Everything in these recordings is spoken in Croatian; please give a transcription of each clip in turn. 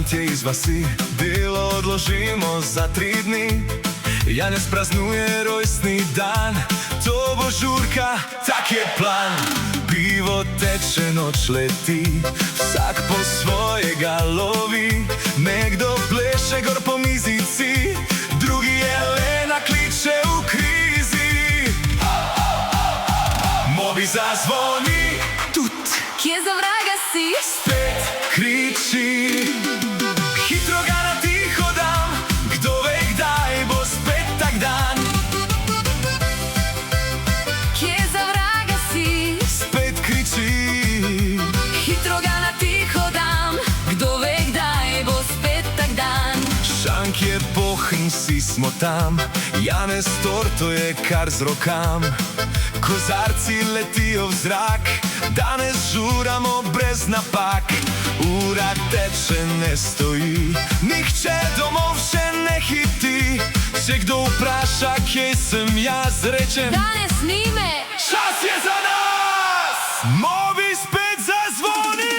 te izva si, bilo odložimo za 3 dni. Janez praznuje rojstni dan, to bo žurka, tak je plan. Pivo teče, noč leti, vsak po svojega lovi. Nekdo pleše gor po mizici, drugi Jelena kliče v krizi. Mobi zazvoni, tut, kje za vraga si? spet kriči. Hitro ga na tiho dam, kdo ve kdaj bo spet tak dan. Kje za vraga si? Spet kriči. Hitro ga na tiho dam, kdo ve kdaj bo spet tak dan. Šank je bohn, vsi smo tam, Janez torto je kar z rokam. Kozarci letijo v zrak, danes žuramo brez napak. Ura teče, ne stoji, nihče domov še ne hiti. Če kdo vpraša, kje sem jaz, rečem: Danes ni me. čas je za nas! Mobi spet zazvoni!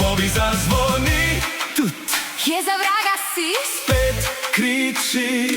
Mobi zazvoni, tut, Kje za vraga si? spet kriči.